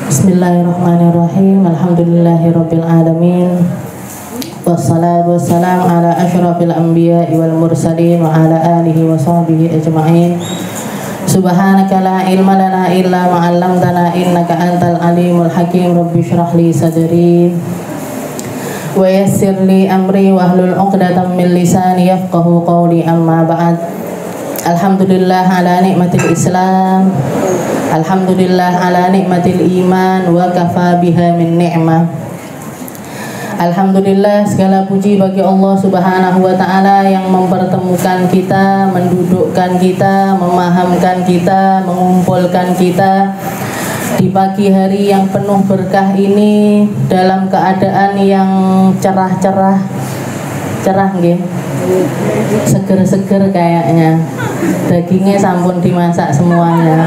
Bismillahirrahmanirrahim. Alhamdulillahirabbil alamin. Wassalatu wassalamu ala asyrafil anbiya'i wal mursalin wa ala alihi wa sahbihi ajma'in. Subhanaka la ilma lana illa ma 'allamtana innaka antal alimul hakim. Rabbi shrah li sadri wa yassir li amri wahlul 'uqdatam min lisani yafqahu qawli. Amma ba'd. Alhamdulillah ala nikmatil Islam. Alhamdulillah ala nikmatil iman wa kafa biha min ni'mah. Alhamdulillah, segala puji bagi Allah Subhanahu wa ta'ala yang mempertemukan kita, mendudukkan kita, memahamkan kita, mengumpulkan kita di pagi hari yang penuh berkah ini dalam keadaan yang cerah nggih. Seger-seger kayaknya. Dagingnya sampun dimasak semuanya.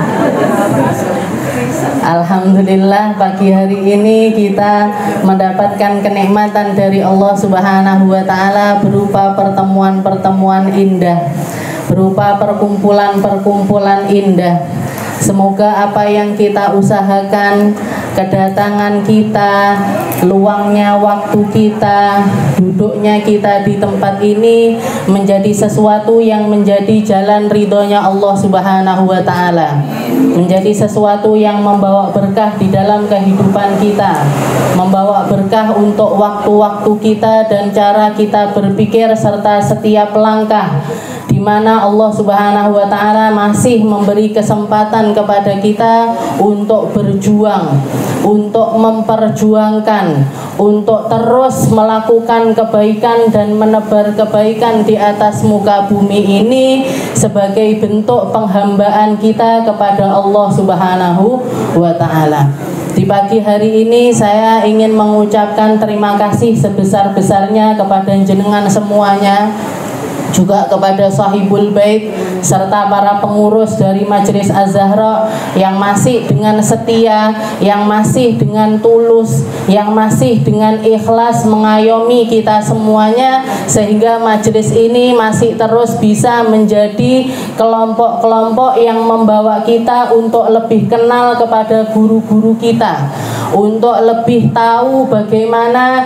Alhamdulillah, pagi hari ini kita mendapatkan kenikmatan dari Allah Subhanahu wa ta'ala berupa pertemuan-pertemuan indah, berupa perkumpulan-perkumpulan indah. Semoga apa yang kita usahakan, kedatangan kita, luangnya waktu kita, duduknya kita di tempat ini menjadi sesuatu yang menjadi jalan ridhonya Allah Subhanahu wa ta'ala, menjadi sesuatu yang membawa berkah di dalam kehidupan kita, membawa berkah untuk waktu-waktu kita dan cara kita berpikir serta setiap langkah di mana Allah Subhanahu wa ta'ala masih memberi kesempatan kepada kita untuk berjuang, untuk memperjuangkan, untuk terus melakukan kebaikan dan menebar kebaikan di atas muka bumi ini sebagai bentuk penghambaan kita kepada Allah Subhanahu wa ta'ala. Di pagi hari ini saya ingin mengucapkan terima kasih sebesar-besarnya kepada jenengan semuanya, juga kepada sahibul bait serta para pengurus dari Majelis Az-Zahra yang masih dengan setia, yang masih dengan tulus, yang masih dengan ikhlas mengayomi kita semuanya sehingga majelis ini masih terus bisa menjadi kelompok-kelompok yang membawa kita untuk lebih kenal kepada guru-guru kita, untuk lebih tahu bagaimana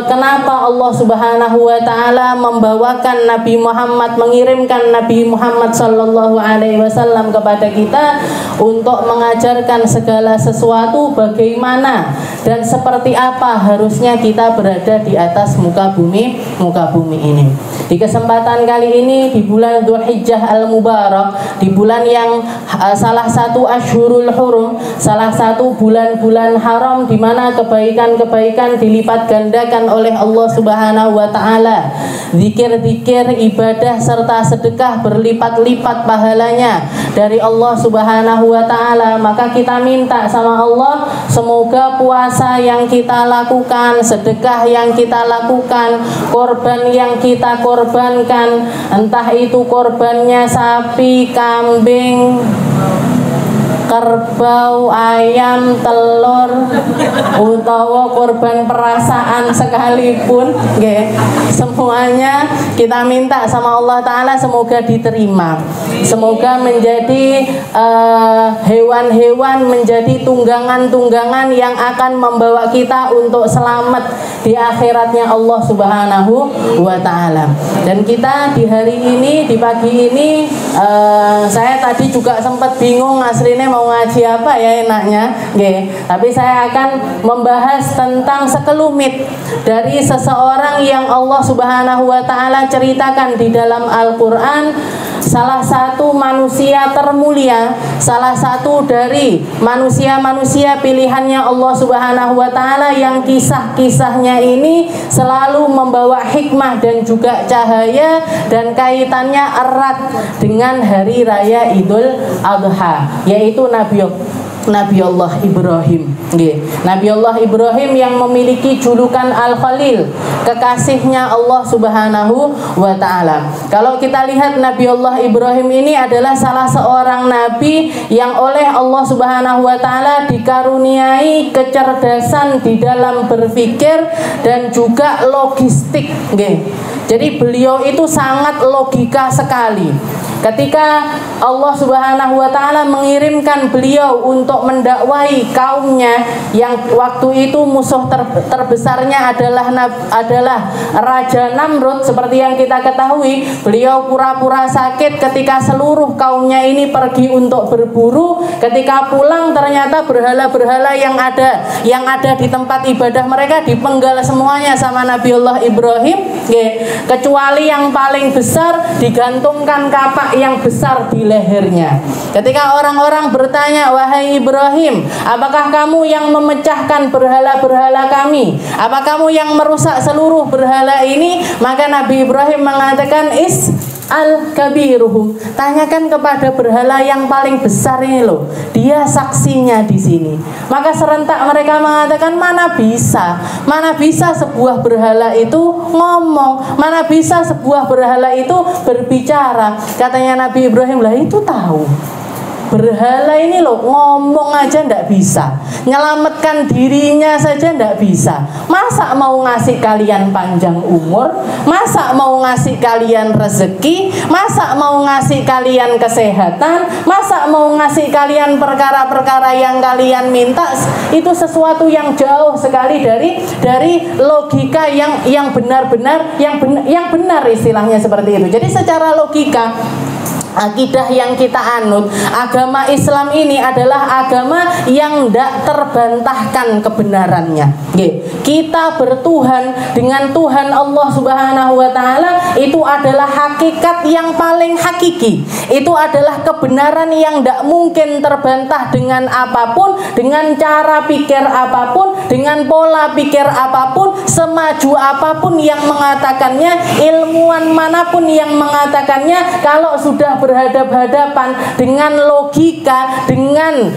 kenapa Allah Subhanahu wa ta'ala membawakan Nabi Muhammad, mengirimkan Nabi Muhammad sallallahu alaihi wasallam kepada kita untuk mengajarkan segala sesuatu bagaimana dan seperti apa harusnya kita berada di atas muka bumi ini. Di kesempatan kali ini di bulan Dzulhijjah al-Mubarak, di bulan yang salah satu Ashhurul Hurum, salah satu bulan-bulan haram di mana kebaikan-kebaikan dilipat gandakan oleh Allah Subhanahu wa ta'ala. Zikir-zikir, ibadah serta sedekah berlipat-lipat pahalanya dari Allah Subhanahu wa ta'ala. Maka kita minta sama Allah, semoga puasa yang kita lakukan, sedekah yang kita lakukan, korban yang kita korbankan, entah itu korbannya sapi, kambing, kerbau, ayam, telur, utawa korban perasaan sekalipun, nggih, semuanya kita minta sama Allah Ta'ala semoga diterima, semoga menjadi hewan-hewan, menjadi tunggangan-tunggangan yang akan membawa kita untuk selamat di akhiratnya Allah Subhanahu wa ta'ala. Dan kita di hari ini, di pagi ini, saya tadi juga sempat bingung aslinya mau ngaji apa ya enaknya, nggih. Tapi saya akan membahas tentang sekelumit dari seseorang yang Allah Subhanahu wa ta'ala ceritakan di dalam Al-Quran, salah satu manusia termulia, salah satu dari manusia-manusia pilihannya Allah Subhanahu wa ta'ala yang kisah-kisahnya ini selalu membawa hikmah dan juga cahaya dan kaitannya erat dengan hari raya Idul Adha, yaitu Nabi Allah Ibrahim. Nabi Allah Ibrahim yang memiliki julukan Al-Khalil, kekasihnya Allah Subhanahu wa ta'ala. Kalau kita lihat Nabi Allah Ibrahim ini adalah salah seorang nabi yang oleh Allah Subhanahu wa ta'ala dikaruniai kecerdasan di dalam berpikir dan juga logistik. Jadi beliau itu sangat logika sekali. ketika Allah Subhanahu wa taala mengirimkan beliau untuk mendakwai kaumnya yang waktu itu musuh terbesarnya adalah Raja Namrud. Seperti yang kita ketahui, beliau pura-pura sakit ketika seluruh kaumnya ini pergi untuk berburu. Ketika pulang ternyata berhala-berhala yang ada di tempat ibadah mereka dipenggal semuanya sama Nabiullah Ibrahim, kecuali yang paling besar digantungkan kapak yang besar di lehernya. Ketika orang-orang bertanya, "Wahai Ibrahim, apakah kamu yang memecahkan berhala-berhala kami? Apa kamu yang merusak seluruh berhala ini?" Maka Nabi Ibrahim mengatakan, al-kabiruhum, tanyakan kepada berhala yang paling besar ini loh, dia saksinya di sini. Maka serentak mereka mengatakan, mana bisa sebuah berhala itu ngomong, mana bisa sebuah berhala itu berbicara. Katanya Nabi Ibrahim, lah itu tahu, berhala ini loh ngomong aja ndak bisa, nyelamatkan dirinya saja ndak bisa. Masa mau ngasih kalian panjang umur, masa mau ngasih kalian rezeki, masa mau ngasih kalian kesehatan, masa mau ngasih kalian perkara-perkara yang kalian minta. Itu sesuatu yang jauh sekali dari logika yang benar-benar yang benar, istilahnya seperti itu. Jadi secara logika, akidah yang kita anut, agama Islam ini adalah agama yang tidak terbantahkan kebenarannya. Kita bertuhan dengan Tuhan Allah Subhanahu wa taala, itu adalah hakikat yang paling hakiki. Itu adalah kebenaran yang tidak mungkin terbantah dengan apapun, dengan cara pikir apapun, dengan pola pikir apapun, semaju apapun yang mengatakannya, ilmuwan manapun yang mengatakannya. Kalau sudah berhadap-hadapan dengan logika, dengan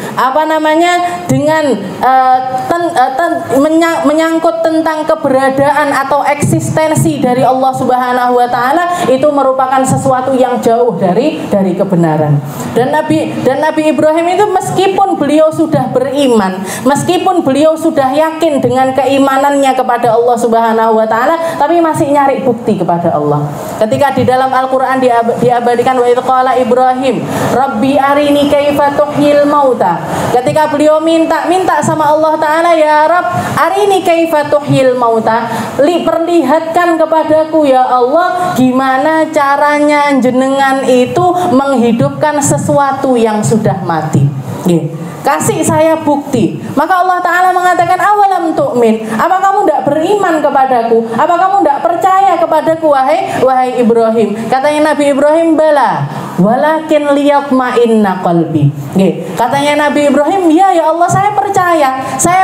menyangkut tentang keberadaan atau eksistensi dari Allah Subhanahu wa taala, itu merupakan sesuatu yang jauh dari kebenaran. Dan Nabi Ibrahim itu meskipun beliau sudah beriman, meskipun beliau sudah yakin dengan keimanannya kepada Allah Subhanahu wa taala, tapi masih nyari bukti kepada Allah. Ketika di dalam Al-Qur'an diabadikan, wa idz qala Ibrahim, Rabbi arini kaifa tuhyil mauta. Ketika beliau minta sama Allah Ta'ala, ya Rabb, arini kaifa tuhyil mauta, perlihatkan kepadaku ya Allah, gimana caranya jenengan itu menghidupkan sesuatu yang sudah mati. Kasih saya bukti. Maka Allah Ta'ala mengatakan, awalam tu'min, apa kamu tidak beriman kepadaku? Apa kamu tidak percaya kepadaku, wahai Ibrahim? Katanya Nabi Ibrahim, bala, walakin liyatma'inna qalbi. Katanya Nabi Ibrahim, ya Allah, saya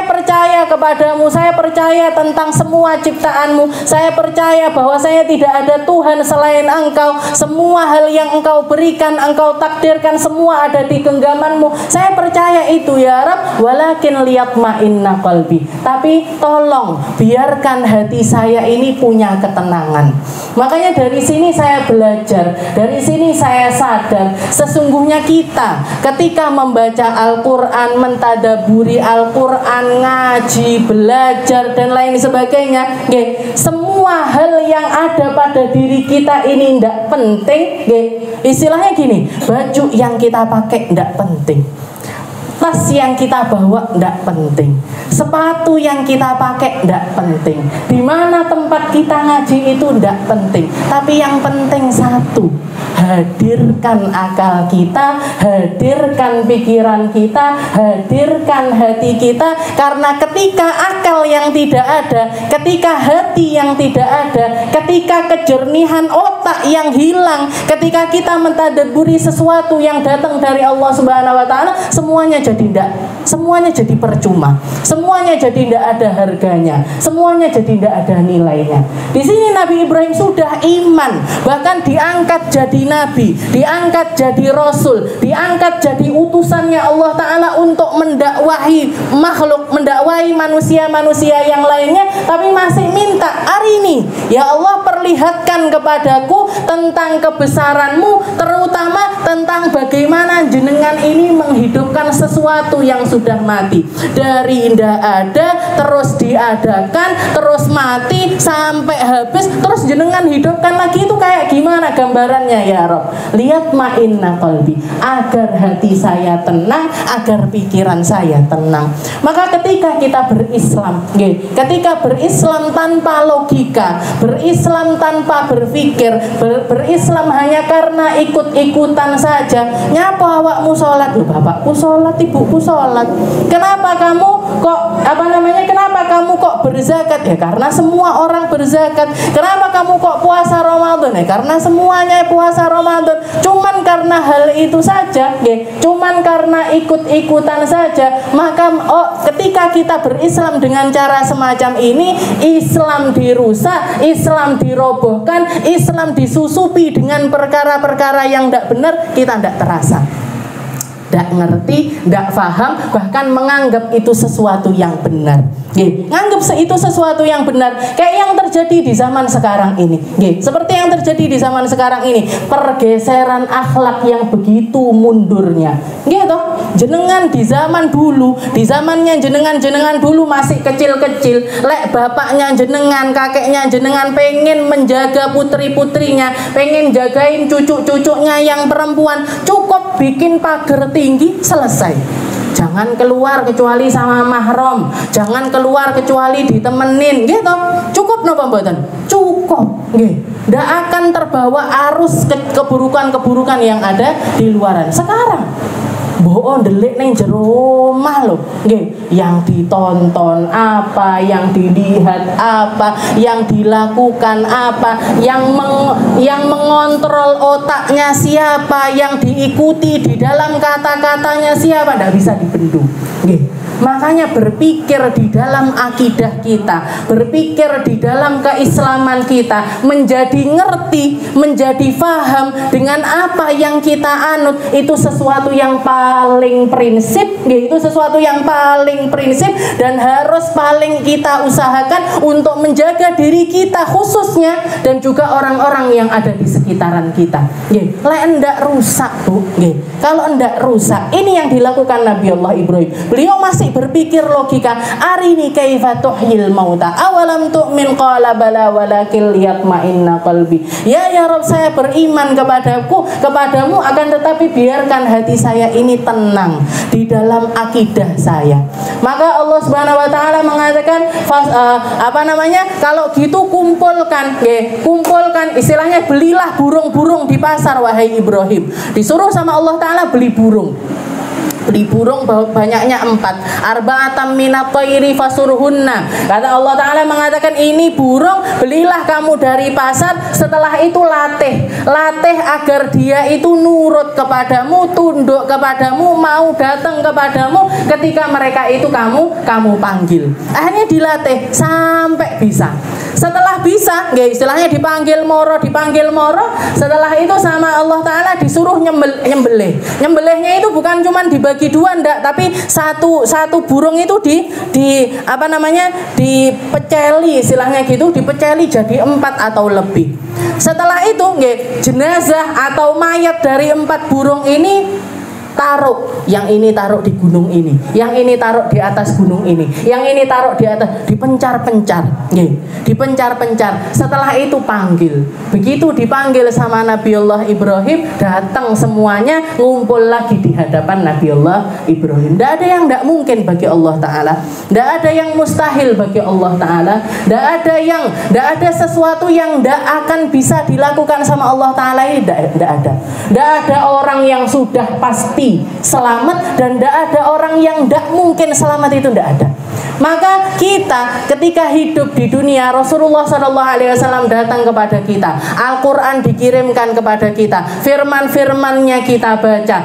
percaya kepadamu, saya percaya tentang semua ciptaanmu, saya percaya bahwa saya tidak ada Tuhan selain engkau, semua hal yang engkau berikan, engkau takdirkan, semua ada di genggamanmu. Saya percaya itu ya Rabb, walakin liyatma'inna qalbi, tapi tolong biarkan hati saya ini punya ketenangan. Makanya dari sini saya belajar, dari sini saya sadar, sesungguhnya kita ketika membaca Al-Quran, mentadaburi Al-Quran, ngaji, belajar dan lain sebagainya, semua hal yang ada pada diri kita ini tidak penting. Istilahnya gini, baju yang kita pakai tidak penting, tas yang kita bawa tidak penting, sepatu yang kita pakai tidak penting, di mana tempat kita ngaji itu tidak penting. Tapi yang penting satu, hadirkan akal kita, hadirkan pikiran kita, hadirkan hati kita. Karena ketika akal yang tidak ada, ketika hati yang tidak ada, ketika kejernihan otak yang hilang, ketika kita mentadaburi sesuatu yang datang dari Allah Subhanahu wa taala, semuanya jadi percuma, semuanya jadi tidak ada harganya, semuanya jadi tidak ada nilainya. Di sini Nabi Ibrahim sudah iman, bahkan diangkat jadi nabi, diangkat jadi rasul, diangkat jadi utusannya Allah Ta'ala untuk mendakwahi makhluk, mendakwahi manusia-manusia yang lainnya, tapi masih minta, arini ya Allah, perlihatkan kepadaku tentang kebesaranmu, terutama tentang bagaimana jenengan ini menghidupkan sesuatu sesuatu yang sudah mati. Dari tidak ada terus diadakan, terus mati sampai habis, terus jenengan hidupkan lagi. Itu kayak gimana gambarannya ya Rob? Lihat ma'inna qalbi, agar hati saya tenang, agar pikiran saya tenang. Maka ketika kita berislam, ketika berislam tanpa logika, berislam tanpa berpikir, berislam hanya karena ikut-ikutan saja. Nyapa awakmu sholat? Loh, bapakku sholat, ibuku sholat. Kenapa kamu kok kenapa kamu kok berzakat? Ya karena semua orang berzakat. Kenapa kamu kok puasa Ramadan? Ya karena semuanya puasa Ramadan. Cuman karena hal itu saja, cuman karena ikut-ikutan saja. Maka ketika kita berislam dengan cara semacam ini, Islam dirusak, Islam dirobohkan, Islam disusupi dengan perkara-perkara yang tidak benar. Kita tidak terasa, tidak ngerti, tidak paham, bahkan menganggap itu sesuatu yang benar. Nganggap itu sesuatu yang benar, kayak yang terjadi di zaman sekarang ini. Seperti yang terjadi di zaman sekarang ini, pergeseran akhlak yang begitu mundurnya. Gitu. Jenengan di zaman dulu, di zamannya jenengan dulu masih kecil-kecil, lek bapaknya jenengan, kakeknya jenengan pengen menjaga putri-putrinya, pengen jagain cucu-cucunya yang perempuan, cukup bikin pagar tinggi, selesai. Jangan keluar kecuali sama mahram, jangan keluar kecuali ditemenin, gitu. Cukup napa mboten? Cukup, nggih. Ndak akan terbawa arus keburukan-keburukan yang ada di luaran. Sekarang bohong delik neng jero omah lho, nggih. Yang ditonton apa, yang dilihat apa, yang dilakukan apa, yang mengontrol otaknya siapa, yang diikuti di dalam kata-katanya siapa, tidak bisa dibendung, nggih. Makanya berpikir di dalam akidah kita, berpikir di dalam keislaman kita, menjadi ngerti, menjadi faham dengan apa yang kita anut, itu sesuatu yang paling prinsip, itu sesuatu yang paling prinsip dan harus paling kita usahakan untuk menjaga diri kita khususnya dan juga orang-orang yang ada di sekitaran kita. Lah ndak rusak, Bu. Kalau ndak rusak, ini yang dilakukan Nabi Allah Ibrahim. Beliau masih berpikir logika. Arini kaifa tuhyil mauta awalam tu'min qala bala walakin liyatma'inna qalbi. Ya Rabb, saya beriman kepadamu, akan tetapi biarkan hati saya ini tenang di dalam akidah saya. Maka Allah Subhanahu wa taala mengatakan kalau gitu kumpulkan, istilahnya belilah burung-burung di pasar wahai Ibrahim. Disuruh sama Allah taala beli burung. Beli burung banyaknya 4. Arba'atam minat thairi fasurhunna. Kata Allah Ta'ala mengatakan, ini burung belilah kamu dari pasar. Setelah itu latih agar dia itu nurut kepadamu, tunduk kepadamu, mau datang kepadamu ketika mereka itu kamu panggil. Akhirnya dilatih sampai bisa. Setelah bisa, istilahnya dipanggil moro. Setelah itu sama Allah Ta'ala disuruh nyembelih. Nyembelihnya itu bukan cuma dibagi 2, ndak, tapi satu burung itu dipeceli, istilahnya gitu, dipeceli jadi 4 atau lebih. Setelah itu, jenazah atau mayat dari 4 burung ini taruh, yang ini taruh di gunung ini, yang ini taruh di atas gunung ini, yang ini taruh di atas, dipencar-pencar. Setelah itu panggil. Begitu dipanggil sama Nabi Allah Ibrahim, datang semuanya, ngumpul lagi di hadapan Nabi Allah Ibrahim. Tidak ada yang tidak mungkin bagi Allah Ta'ala, tidak ada yang mustahil bagi Allah Ta'ala, tidak ada sesuatu yang tidak akan bisa dilakukan sama Allah Ta'ala. Ini tidak ada orang yang sudah pasti selamat dan tidak ada orang yang tidak mungkin selamat, itu tidak ada. Maka kita ketika hidup di dunia, Rasulullah SAW datang kepada kita, Al-Quran dikirimkan kepada kita, firman-firmannya kita baca,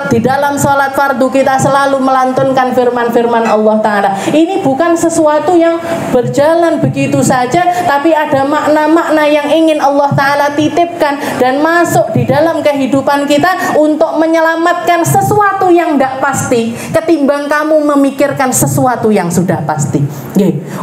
di dalam sholat fardu kita selalu melantunkan firman-firman Allah Ta'ala. Ini bukan sesuatu yang berjalan begitu saja, tapi ada makna-makna yang ingin Allah Ta'ala titipkan dan masuk di dalam kehidupan kita untuk menyelamatkan sesuatu yang tidak pasti, ketimbang kamu memikirkan sesuatu yang yang sudah pasti.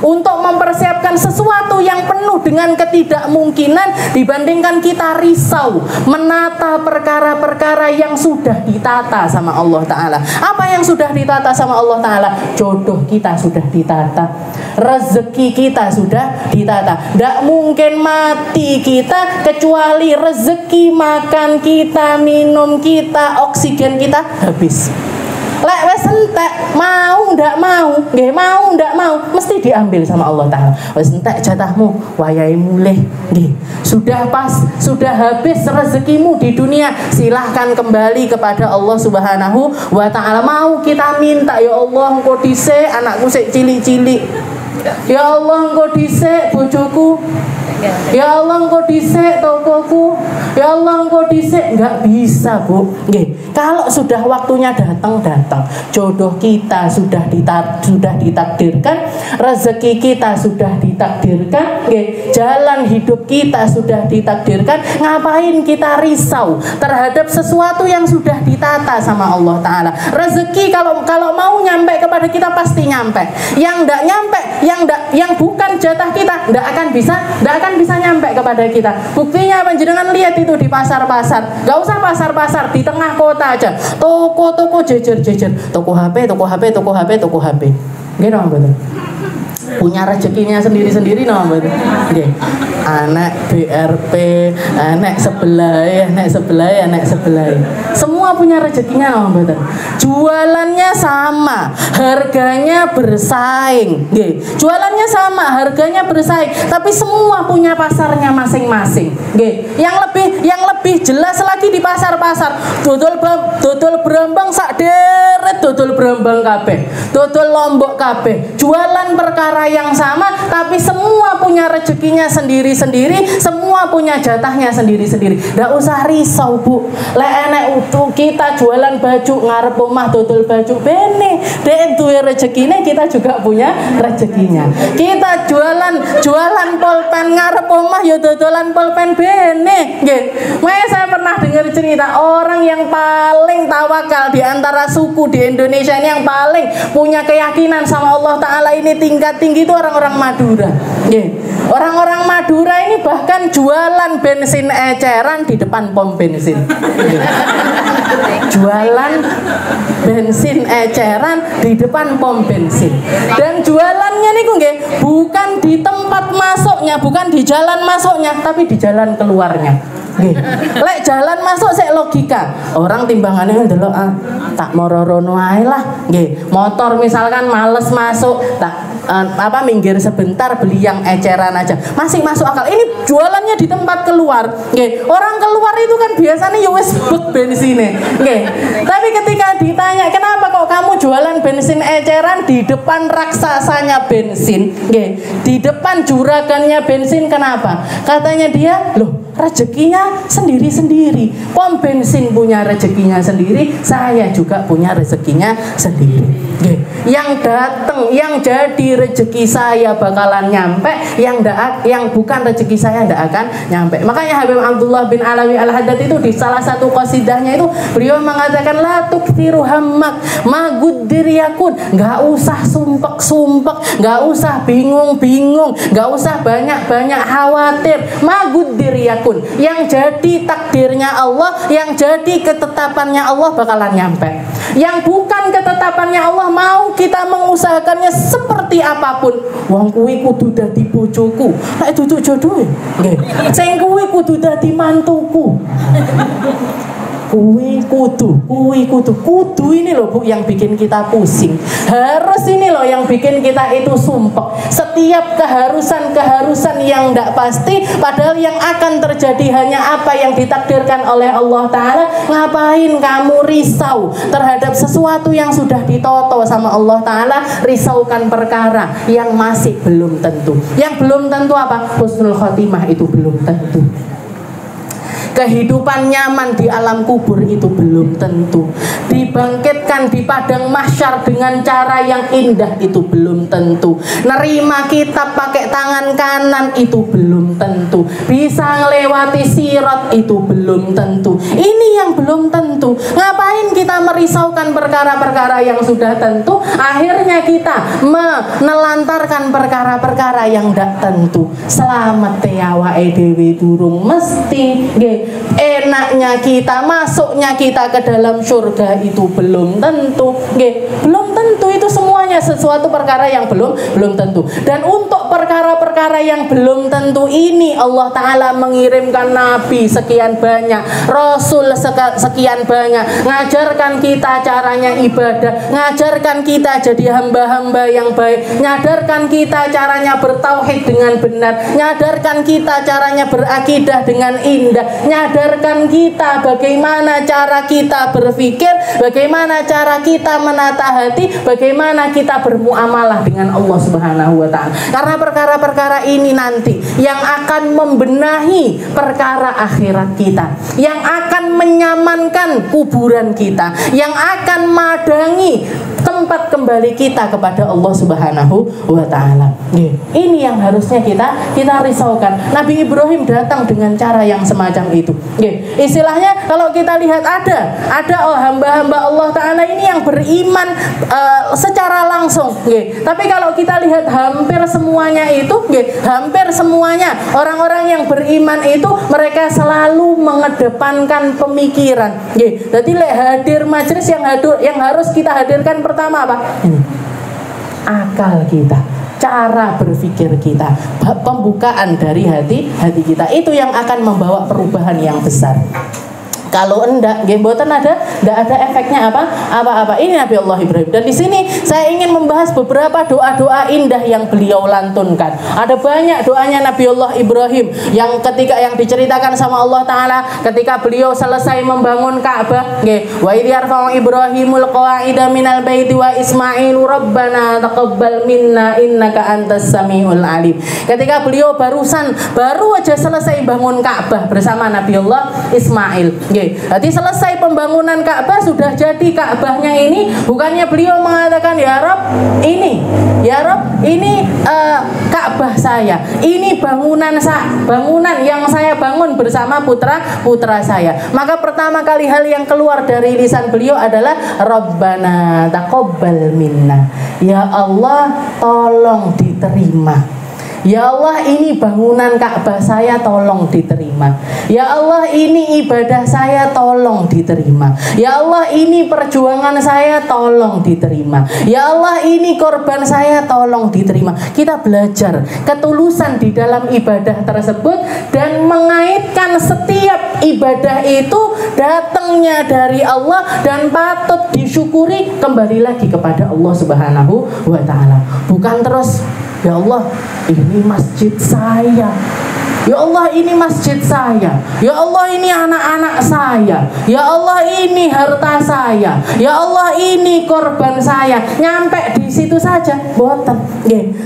Untuk mempersiapkan sesuatu yang penuh dengan ketidakmungkinan dibandingkan kita risau menata perkara-perkara yang sudah ditata sama Allah Ta'ala. Apa yang sudah ditata sama Allah Ta'ala? Jodoh kita sudah ditata, rezeki kita sudah ditata. Tidak mungkin mati kita kecuali rezeki, makan kita, minum kita, oksigen kita habis. Lek wes entek, mau ndak mau, nggih mau ndak mau, mesti diambil sama Allah Ta'ala. Wes entek jatahmu, wayahe mulih, nggih. Sudah pas, sudah habis rezekimu di dunia, silahkan kembali kepada Allah Subhanahu wa Ta'ala. Mau kita minta, ya Allah engko dhisik anakku sik cilik-cilik. Ya Allah engko dhisik bojoku. Ya Allah engko dhisik tokoku. Ya Allah engko dhisik, enggak bisa, Bu. Nggih. Kalau sudah waktunya datang, jodoh kita sudah ditakdirkan, rezeki kita sudah ditakdirkan, nggih. Jalan hidup kita sudah ditakdirkan. Ngapain kita risau terhadap sesuatu yang sudah ditata sama Allah Ta'ala? Rezeki kalau mau nyampe kepada kita pasti nyampe. Yang enggak nyampe, yang bukan jatah kita enggak akan bisa nyampe kepada kita. Buktinya panjenengan lihat itu di pasar-pasar. Enggak usah pasar-pasar, di tengah kota aja. Toko-toko jejer. Toko HP. Nggih napa mboten? Punya rezekinya sendiri-sendiri napa mboten? Nggih. Anak BRP, anak sebelah. Semua punya rezekinya napa mboten? Jualannya sama, harganya bersaing. Nggih. Jualannya sama, harganya bersaing, tapi semua punya pasarnya masing-masing. Nggih. Yang lebih jelas lagi di pasar-pasar. Dodol Brambang sak deret, dodol Brambang kabeh, dodol Lombok kabeh. Jualan perkara yang sama, tapi semua punya rezekinya sendiri-sendiri, semua punya jatahnya sendiri-sendiri. Nggak usah risau, Bu. Lek enek utuh kita jualan baju ngarep omah dodol baju bene, dek duwe rezekine, kita juga punya rezekinya. Kita jualan pulpen ngarep omah ya dodolan pulpen bene, nggih. Saya pernah dengar cerita orang yang paling tawakal di antara suku di Indonesia ini, yang paling punya keyakinan sama Allah Ta'ala ini tingkat tinggi itu orang-orang Madura. Orang-orang Madura ini bahkan jualan bensin eceran di depan pom bensin. Jualan bensin eceran di depan pom bensin. Dan jualannya niku nggih bukan di tempat masuknya, bukan di jalan masuknya, tapi di jalan keluarnya. Lek jalan masuk sik logika. Orang timbangannya ndelok tak mororono ae lah. Nggih, motor misalkan males masuk, tak minggir sebentar beli yang eceran aja. Masih masuk akal. Ini jualannya di tempat keluar. Nggih. Orang keluar itu kan biasanya ya wis bek bensine. Nggih. Tapi ketika ditanya, "Kenapa kok kamu jualan bensin eceran di depan raksasanya bensin?" Nggih. Di depan juragannya bensin, kenapa? Katanya dia, "Loh, rezekinya sendiri-sendiri. Pom bensin punya rezekinya sendiri, saya juga punya rezekinya sendiri." Yang datang, yang jadi rezeki saya bakalan nyampe, yang bukan rezeki saya ndak akan nyampe. Makanya Habib Abdullah bin Alawi Al-Haddad itu di salah satu qasidahnya itu beliau mengatakan, la tukthiru hammak ma guddir yakun. Enggak usah sumpek-sumpek, enggak usah bingung-bingung, enggak usah banyak-banyak khawatir. Ma guddir yakun. Yang jadi takdirnya Allah, yang jadi ketetapannya Allah bakalan nyampe. Yang bukan ketetapannya Allah, mau kita mengusahakannya seperti apapun, wong kuwi kudu dadi bojoku, nek duduk jodohe nggih, sing kuwi kudu dadi mantuku. Kuwi kudu ini loh, Bu, yang bikin kita pusing. Harus ini loh yang bikin kita itu sumpek. Setiap keharusan yang tidak pasti, padahal yang akan terjadi hanya apa yang ditakdirkan oleh Allah Ta'ala. Ngapain kamu risau terhadap sesuatu yang sudah ditoto sama Allah Ta'ala? Risaukan perkara yang masih belum tentu. Yang belum tentu apa? Husnul khotimah itu belum tentu. kehidupan nyaman di alam kubur itu belum tentu. Dibangkitkan di padang mahsyar dengan cara yang indah itu belum tentu. Nerima kitab pakai tangan kanan itu belum tentu. Bisa ngelewati sirat itu belum tentu. Ini yang belum tentu. Ngapain kita merisaukan perkara-perkara yang sudah tentu? Akhirnya kita menelantarkan perkara-perkara yang tidak tentu. Selamat ya awake dhewe durung mesti nggih. Enaknya kita, masuknya kita ke dalam surga itu belum tentu nggih. Belum tentu, itu semuanya sesuatu perkara yang belum tentu. Dan untuk perkara-perkara yang belum tentu ini Allah Ta'ala mengirimkan nabi sekian banyak, rasul sekian banyak, ngajarkan kita caranya ibadah, ngajarkan kita jadi hamba-hamba yang baik, nyadarkan kita caranya bertauhid dengan benar, nyadarkan kita caranya berakidah dengan indah, nyadarkan kita bagaimana cara kita berpikir, bagaimana cara kita menata hati, bagaimana kita bermuamalah dengan Allah Subhanahu wa Ta'ala. Karena perkara-perkara ini nanti yang akan membenahi perkara akhirat kita, yang akan menyamankan kuburan kita, yang akan madangi tempat kembali kita kepada Allah Subhanahu wa Ta'ala. Ini yang harusnya kita risaukan. Nabi Ibrahim datang dengan cara yang semacam itu. Istilahnya kalau kita lihat ada hamba-hamba Allah Ta'ala ini yang beriman secara langsung. Tapi kalau kita lihat hampir semuanya itu, hampir semuanya orang-orang yang beriman itu mereka selalu mengedepankan pemikiran. Jadi hadir majelis yang harus kita hadirkan pertama apa? Ini akal kita, cara berpikir kita, pembukaan dari hati kita, itu yang akan membawa perubahan yang besar. Kalau enggak, nggak ada efeknya apa-apa. Ini Nabi Allah Ibrahim. Dan di sini saya ingin membahas beberapa doa-doa indah yang beliau lantunkan. Ada banyak doanya Nabi Allah Ibrahim yang diceritakan sama Allah Ta'ala ketika beliau selesai membangun Ka'bah. Wa idh yarfa'u Ibrahimul qawa'ida minal baiti wa Ismailu rabbana taqabbal minna innaka antas samiul alim. Ketika beliau baru aja selesai bangun Ka'bah bersama Nabi Allah Ismail. Jadi selesai pembangunan Ka'bah, sudah jadi Ka'bahnya ini, bukannya beliau mengatakan ya Rabb ini Ka'bah saya, ini bangunan yang saya bangun bersama putra saya. Maka pertama kali hal yang keluar dari lisan beliau adalah Rabbana taqabbal minna. Ya Allah, tolong diterima. Ya Allah, ini bangunan Ka'bah saya tolong diterima. Ya Allah, ini ibadah saya tolong diterima. Ya Allah, ini perjuangan saya tolong diterima. Ya Allah, ini korban saya tolong diterima. Kita belajar ketulusan di dalam ibadah tersebut dan mengaitkan setiap ibadah itu datangnya dari Allah dan patut disyukuri kembali lagi kepada Allah Subhanahu wa Ta'ala. Bukan terus, ya Allah, ini masjid saya. Ya Allah, ini masjid saya. Ya Allah, ini anak-anak saya. Ya Allah, ini harta saya. Ya Allah, ini korban saya. Nyampe di situ saja, boten.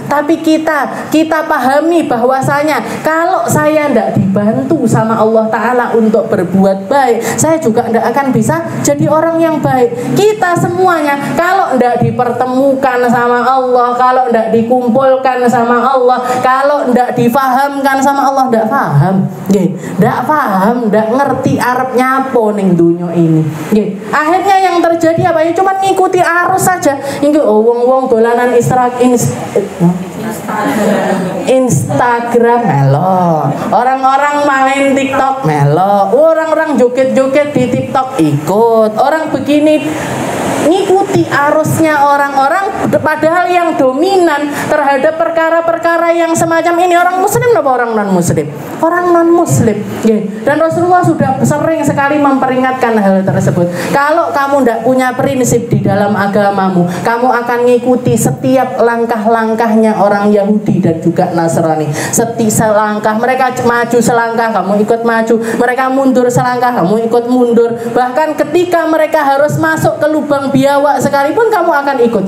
Tapi kita pahami bahwasanya kalau saya tidak dibantu sama Allah Ta'ala untuk berbuat baik, saya juga tidak akan bisa jadi orang yang baik. Kita semuanya kalau tidak dipertemukan sama Allah, kalau tidak dikumpulkan sama Allah, kalau tidak difahamkan sama Allah, tidak paham, tidak ngerti arep nyapo ning dunia ini. Akhirnya yang terjadi apa ya? Cuma ngikuti arus saja. Ini wong-wong dolanan Instagram melo, orang-orang main TikTok melo, orang-orang joget-joget di TikTok ikut, orang begini ngikuti arusnya orang-orang, padahal yang dominan terhadap perkara-perkara yang semacam ini orang muslim apa orang non-muslim? Orang non-muslim. Dan Rasulullah sudah sering sekali memperingatkan hal tersebut. Kalau kamu tidak punya prinsip di dalam agamamu, kamu akan ngikuti setiap langkah-langkahnya orang Yahudi dan juga Nasrani. Selangkah mereka maju selangkah, kamu ikut maju. Mereka mundur selangkah, kamu ikut mundur. Bahkan ketika mereka harus masuk ke lubang biawak sekalipun kamu akan ikut.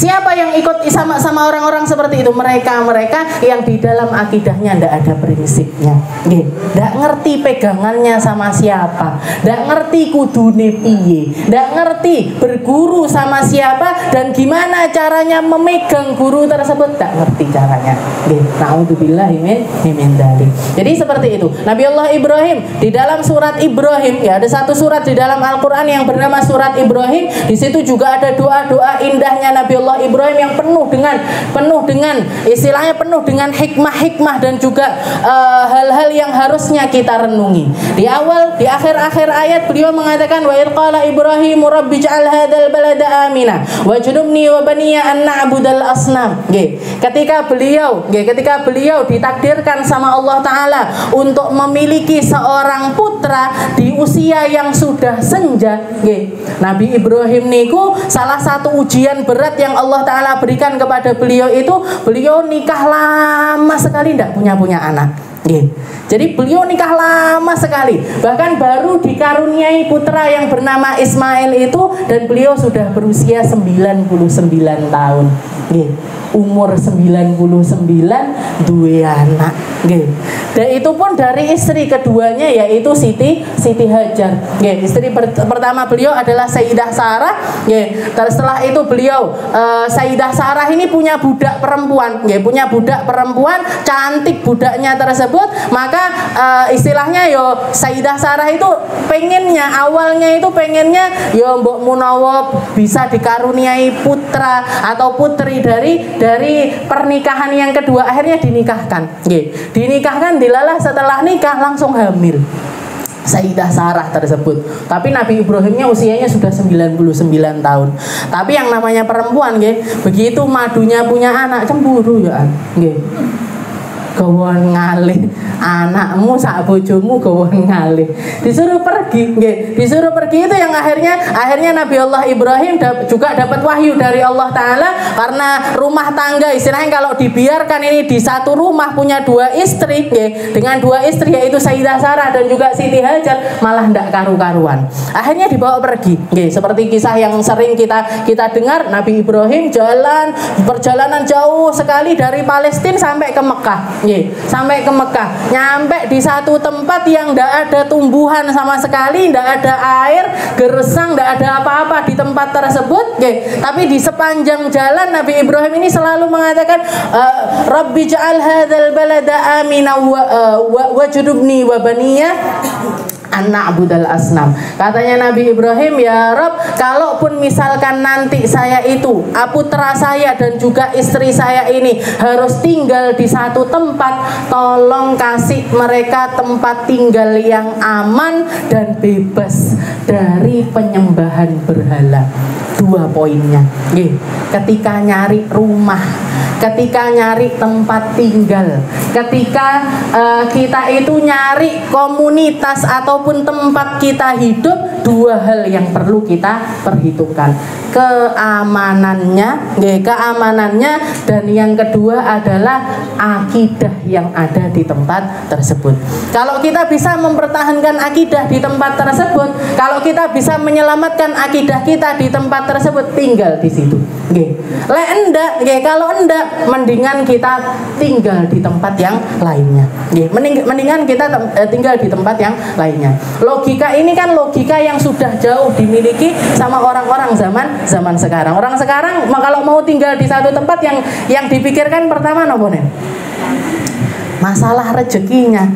Siapa yang ikut sama orang-orang seperti itu? Mereka yang di dalam akidahnya tidak ada prinsipnya, tidak ngerti pegangannya sama siapa, tidak ngerti kudune piye, tidak ngerti berguru sama siapa dan gimana caranya memegang guru tersebut, tidak ngerti caranya. Na'udzubillahi min dzalik. Jadi seperti itu. Nabi Allah Ibrahim di dalam surat Ibrahim, ya ada satu surat di dalam Al-Qur'an yang bernama surat Ibrahim. Di situ juga ada doa-doa indahnya Nabi Allah Ibrahim yang penuh dengan istilahnya penuh dengan hikmah-hikmah dan juga hal-hal yang harusnya kita renungi. Di akhir-akhir ayat beliau mengatakan wa qala Ibrahim rabbi ja'al hadzal balada amina wajnubni wa baniya an na'budal asnam. Ketika beliau ditakdirkan sama Allah Ta'ala untuk memiliki seorang putra di usia yang sudah senja, Nabi Ibrahim niku salah satu ujian berat yang Allah Ta'ala berikan kepada beliau itu, beliau nikah lama sekali tidak punya anak. Jadi beliau nikah lama sekali, bahkan baru dikaruniai putra yang bernama Ismail itu, dan beliau sudah berusia 99 tahun. Umur 99 dua anak. Dan itu pun dari istri keduanya yaitu Siti Hajar. Istri pertama beliau adalah Sayyidah Sarah. Setelah itu beliau Sayyidah Sarah ini punya budak perempuan, cantik budaknya tersebut. Maka istilahnya Sayyidah Sarah itu awalnya pengennya mbok munawa bisa dikaruniai putra atau putri dari pernikahan yang kedua. Akhirnya dinikahkan dilalah, setelah nikah langsung hamil Sayyidah Sarah tersebut. Tapi Nabi Ibrahimnya usianya sudah 99 tahun. Tapi yang namanya perempuan begitu madunya punya anak cemburu ya. Gawon ngalih anakmu sak bojomu gawon ngalih, disuruh pergi itu yang akhirnya Nabi Allah Ibrahim juga dapat wahyu dari Allah Ta'ala. Karena rumah tangga istilahnya kalau dibiarkan ini di satu rumah punya dua istri, dengan dua istri yaitu Sayyidah Sarah dan juga Siti Hajar, malah ndak karu-karuan. Akhirnya dibawa pergi, seperti kisah yang sering kita dengar. Nabi Ibrahim perjalanan jauh sekali dari Palestina sampai ke Mekah. Sampai ke Mekah, nyampe di satu tempat yang tidak ada tumbuhan sama sekali, tidak ada air, gersang, tidak ada apa-apa di tempat tersebut. Tapi di sepanjang jalan Nabi Ibrahim ini selalu mengatakan Rabbi ja'al hadzal balada amina wajnubni wa baniya an na'budal asnam. Katanya Nabi Ibrahim, ya Rabb, kalaupun misalkan nanti saya itu, putra saya dan juga istri saya ini harus tinggal di satu tempat, tolong kasih mereka tempat tinggal yang aman dan bebas dari penyembahan berhala. Dua poinnya. Ketika nyari rumah, ketika nyari tempat tinggal, ketika kita itu nyari komunitas ataupun tempat kita hidup, dua hal yang perlu kita perhitungkan. Keamanannya, dan yang kedua adalah akidah yang ada di tempat tersebut. Kalau kita bisa mempertahankan akidah di tempat tersebut, kalau kita bisa menyelamatkan akidah kita di tempat tersebut, tinggal di situ. Kalau enggak, mendingan kita tinggal di tempat yang lainnya. Mendingan kita tinggal di tempat yang lainnya. Logika ini kan logika yang sudah jauh dimiliki sama orang-orang zaman sekarang. Orang sekarang kalau mau tinggal di satu tempat yang dipikirkan pertama nopo nih? Masalah rezekinya.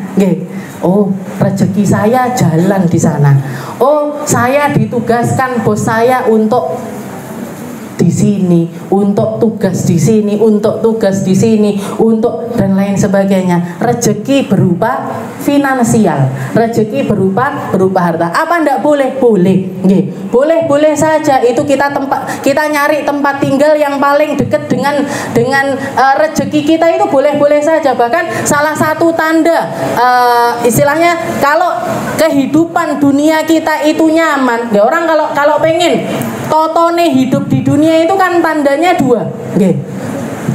Oh, rezeki saya jalan di sana. Oh, saya ditugaskan bos saya untuk di sini, untuk tugas di sini, untuk tugas di sini, untuk dan lain sebagainya. Rezeki berupa finansial, rezeki berupa harta. Apa ndak boleh? Boleh. Boleh saja. Itu kita nyari tempat tinggal yang paling dekat dengan rezeki kita, itu boleh saja. Bahkan salah satu tanda istilahnya kalau kehidupan dunia kita itu nyaman, orang kalau pengen totone hidup di dunia itu kan tandanya dua,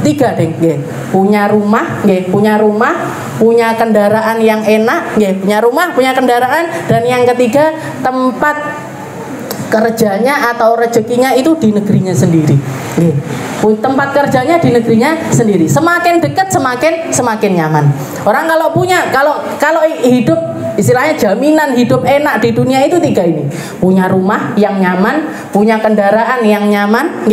tiga deh, punya rumah, punya kendaraan yang enak, punya rumah, punya kendaraan, dan yang ketiga tempat kerjanya atau rezekinya itu di negerinya sendiri. Tempat kerjanya di negerinya sendiri. Semakin dekat semakin nyaman. Orang kalau hidup, istilahnya jaminan hidup enak di dunia itu 3 ini. Punya rumah yang nyaman, punya kendaraan yang nyaman.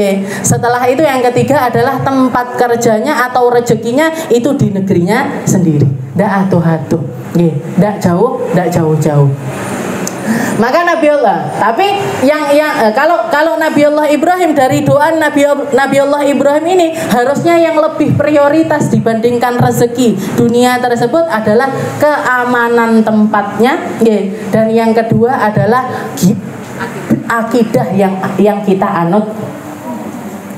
Setelah itu yang ketiga adalah tempat kerjanya atau rezekinya itu di negerinya sendiri. Ndak atuh-atuh. Ndak jauh-jauh. Maka Nabiullah, tapi kalau Nabiullah Ibrahim, dari doa Nabiullah Ibrahim ini harusnya yang lebih prioritas dibandingkan rezeki dunia tersebut adalah keamanan tempatnya, dan yang kedua adalah akidah yang kita anut.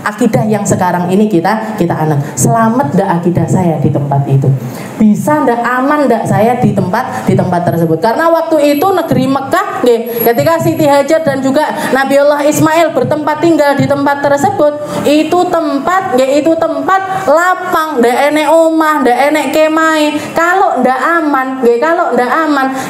Akidah yang sekarang ini kita anut. Selamat ndak akidah saya di tempat itu? Bisa ndak, aman ndak saya di tempat tersebut? Karena waktu itu negeri Mekah, ketika Siti Hajar dan juga Nabiullah Ismail bertempat tinggal di tempat tersebut, itu tempat lapang, ndak enek omah, ndak enek kemai. Kalau ndak aman,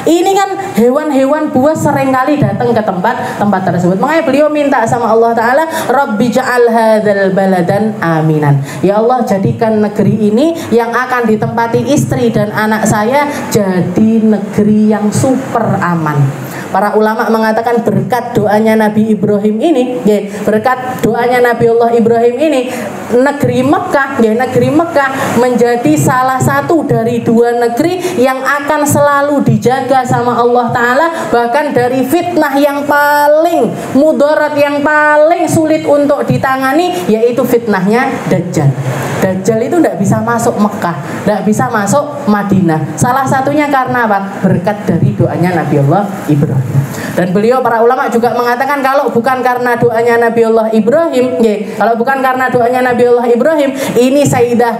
ini kan hewan-hewan buas seringkali datang ke tempat tersebut. Makanya beliau minta sama Allah Ta'ala, Rabbi ja'al hadzal baladan aminan. Ya Allah, jadikan negeri ini yang akan ditempati istri dan anak saya jadi negeri yang super aman. Para ulama mengatakan berkat doanya Nabi Ibrahim ini, berkat doanya Nabiullah Ibrahim ini, negeri Mekah menjadi salah satu dari 2 negeri yang akan selalu dijaga sama Allah Ta'ala, bahkan dari fitnah yang paling mudarat, yang paling sulit untuk ditangani, yaitu fitnahnya Dajjal. Dajjal itu tidak bisa masuk Mekah, tidak bisa masuk Madinah. Salah satunya karena apa? Berkat dari doanya Nabiullah Ibrahim. Dan beliau, para ulama juga mengatakan kalau bukan karena doanya Nabiullah Ibrahim, ini Sayyidah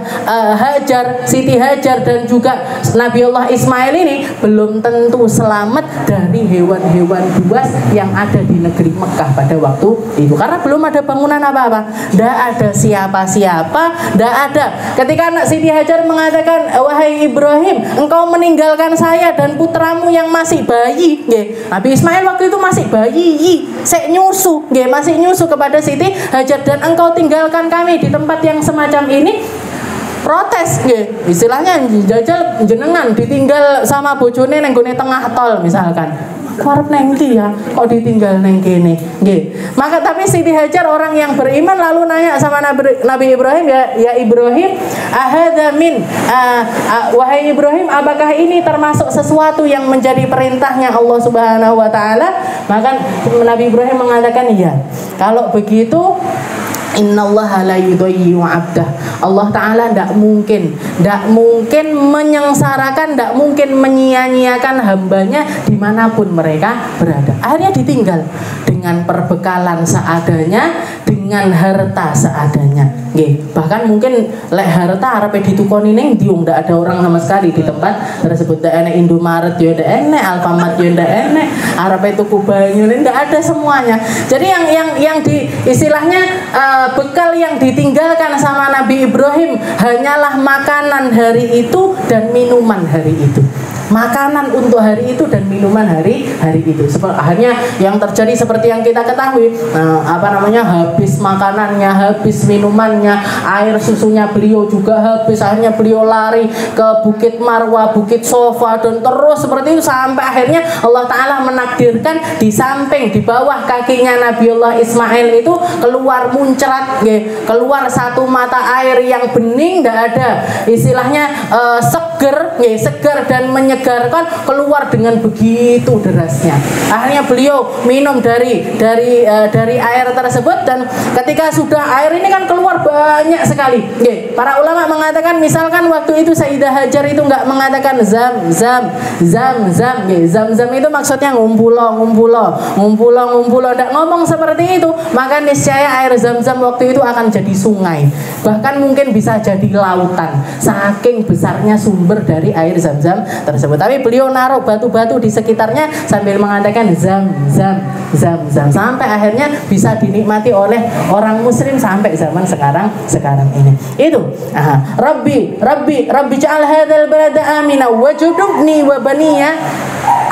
Siti Hajar dan juga Nabiullah Ismail ini belum tentu selamat dari hewan-hewan buas yang ada di negeri Mekah pada waktu itu, karena belum ada bangunan apa-apa, tidak ada siapa-siapa, tidak ada. Ketika anak Siti Hajar mengatakan, wahai Ibrahim, engkau meninggalkan saya dan putramu yang masih bayi, Nabi Ismail waktu itu masih bayi, masih nyusu kepada Siti Hajar, dan engkau tinggalkan kami di tempat yang semacam ini. Protes, istilahnya jajal jenengan ditinggal sama bojone neng gone tengah tol misalkan. Arep neng ndi ya, kok ditinggal neng kene. Maka tapi Siti Hajar orang yang beriman lalu nanya sama Nabi Ibrahim, ya Ibrahim, wahai Ibrahim, apakah ini termasuk sesuatu yang menjadi perintahnya Allah Subhanahu wa Ta'ala? Maka Nabi Ibrahim mengatakan, iya. Kalau begitu, innallaha la yudayyi'u 'abdah. Allah Ta'ala tidak mungkin menyengsarakan, tidak mungkin menyia-nyiakan hambanya dimanapun mereka berada. Akhirnya ditinggal dengan perbekalan seadanya, dengan harta seadanya. Bahkan mungkin lek harta arepe ditukoni ning ndi, ndak ada orang sama sekali di tempat tersebut. Ndak enek Indomaret yo ndak enek, Alfamart yo ndak enek, arepe tuku banyu ndak ada semuanya. Jadi yang di istilahnya bekal yang ditinggalkan sama Nabi Ibrahim hanyalah makanan hari itu dan minuman hari itu. Makanan untuk hari itu dan minuman hari itu. Akhirnya yang terjadi seperti yang kita ketahui, habis makanannya, habis minumannya, air susunya beliau juga habis. Akhirnya beliau lari ke Bukit Marwah, Bukit Sofa, dan terus seperti itu sampai akhirnya Allah Ta'ala menakdirkan di samping, di bawah kakinya Nabiullah Ismail itu keluar muncrat, keluar satu mata air yang bening, tidak ada istilahnya seger dan menyegarkan, keluar dengan begitu derasnya. Akhirnya beliau minum dari air tersebut, dan ketika sudah air ini kan keluar banyak sekali. Para ulama mengatakan misalkan waktu itu Sayyidah Hajar itu nggak mengatakan zam itu maksudnya ngumpulo, nggak ngomong seperti itu, maka niscaya air zam-zam waktu itu akan jadi sungai, bahkan mungkin bisa jadi lautan, saking besarnya sumber dari air zam-zam tersebut. Tapi beliau naruh batu-batu di sekitarnya sambil mengatakan zam sampai akhirnya bisa dinikmati oleh orang muslim sampai zaman sekarang ini. Itu Rabbi ja'al hadzal balada amina wajnubni wa baniya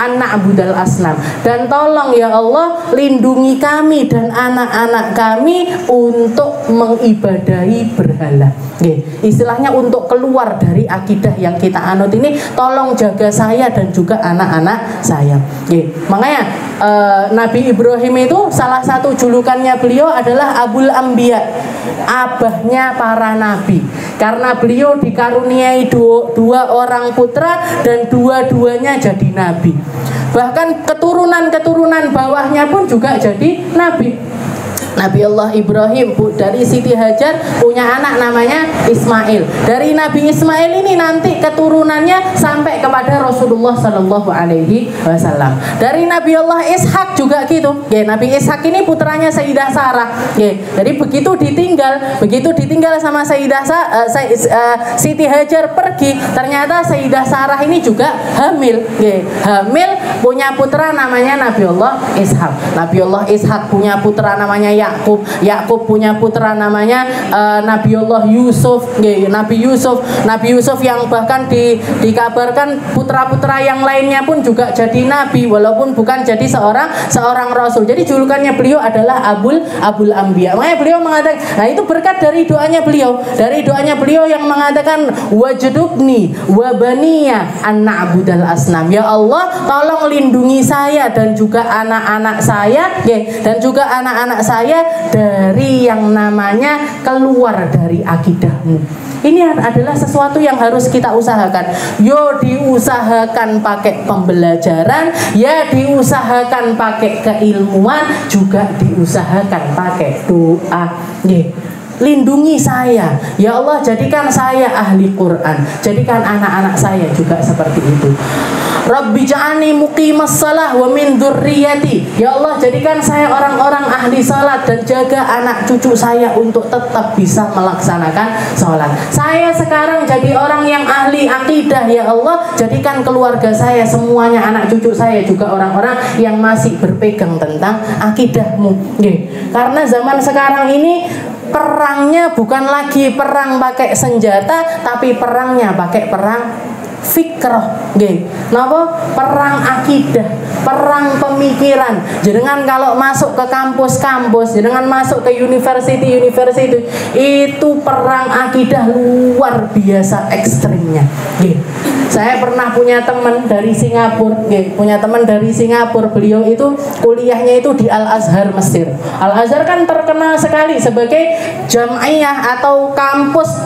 an-na'budal asnam, dan tolong ya Allah lindungi kami dan anak-anak kami untuk mengibadahi berhala. Istilahnya untuk keluar dari akidah yang kita anut ini, tolong jaga saya dan juga anak-anak saya. Makanya Nabi Ibrahim itu salah satu julukannya beliau adalah Abul Anbiya, abahnya para nabi, karena beliau dikaruniai dua orang putra dan dua-duanya jadi nabi. Bahkan keturunan bawahnya pun juga jadi nabi. Nabi Allah Ibrahim dari Siti Hajar punya anak namanya Ismail. Dari Nabi Ismail ini nanti keturunannya sampai kepada Rasulullah Sallallahu Alaihi Wasallam. Dari Nabi Allah Ishak juga gitu. Nabi Ishak ini putranya Sayyidah Sarah. Jadi begitu ditinggal sama Sayyidah Siti Hajar pergi, ternyata Sayyidah Sarah ini juga hamil. Hamil punya putra namanya Nabi Allah Ishak. Nabi Allah Ishak punya putra namanya Yakub. Yakub punya putra namanya Nabi Allah Yusuf. Nabi Yusuf yang bahkan dikabarkan putra-putra yang lainnya pun juga jadi nabi walaupun bukan jadi seorang rasul. Jadi julukannya beliau adalah Abul Anbiya. Makanya beliau mengatakan, nah itu berkat dari doanya beliau. Dari doanya beliau yang mengatakan wajudubni wa baniya an na'budal asnam. Ya Allah, tolong lindungi saya dan juga anak-anak saya, dan juga anak-anak saya dari yang namanya keluar dari akidahmu. Ini adalah sesuatu yang harus kita usahakan. Yo diusahakan pakai pembelajaran, ya diusahakan pakai keilmuan, juga diusahakan pakai doa. Lindungi saya ya Allah, jadikan saya ahli Quran, jadikan anak-anak saya juga seperti itu. Rabbi ja'ani muqimas salah wa min dzurriyyati. Ya Allah, jadikan saya orang-orang ahli salat dan jaga anak cucu saya untuk tetap bisa melaksanakan salat. Saya sekarang jadi orang yang ahli akidah ya Allah, jadikan keluarga saya semuanya, anak cucu saya juga orang-orang yang masih berpegang tentang akidahmu. Karena zaman sekarang ini perangnya bukan lagi perang pakai senjata, tapi perangnya pakai perang fikrah, napa? Perang akidah, perang pemikiran. Jenengan kalau masuk ke kampus-kampus, jenengan masuk ke university itu perang akidah luar biasa ekstrimnya. Saya pernah punya teman dari Singapura, beliau itu kuliahnya itu di Al-Azhar Mesir. Al-Azhar kan terkenal sekali sebagai jam'iyah atau kampus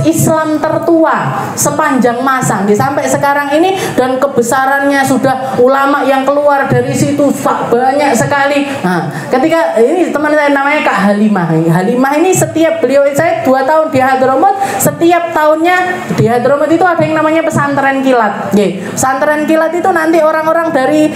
Islam tertua sepanjang masa sampai sekarang ini, dan kebesarannya sudah ulama yang keluar dari situ banyak sekali. Nah, ketika ini teman saya namanya Kak Halimah ini saya 2 tahun di Hadramut, setiap tahunnya di Hadramut itu ada yang namanya pesantren kilat. Pesantren kilat itu nanti orang-orang dari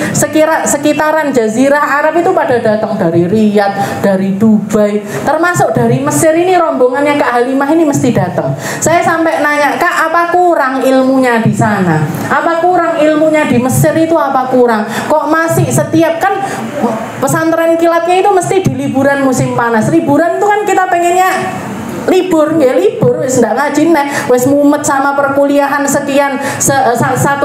sekitaran Jazirah Arab itu pada datang, dari Riyadh, dari Dubai, termasuk dari Mesir. Ini rombongannya Kak Halimah ini mesti datang. Saya sampai nanya, Kak, apa kurang ilmunya di sana? Apa kurang ilmunya di Mesir itu, apa kurang? Kok masih setiap, kan pesantren kilatnya itu mesti di liburan musim panas. Liburan itu kan kita pengennya libur wis ndak ngaji nih, wis mumet sama perkuliahan sekian 1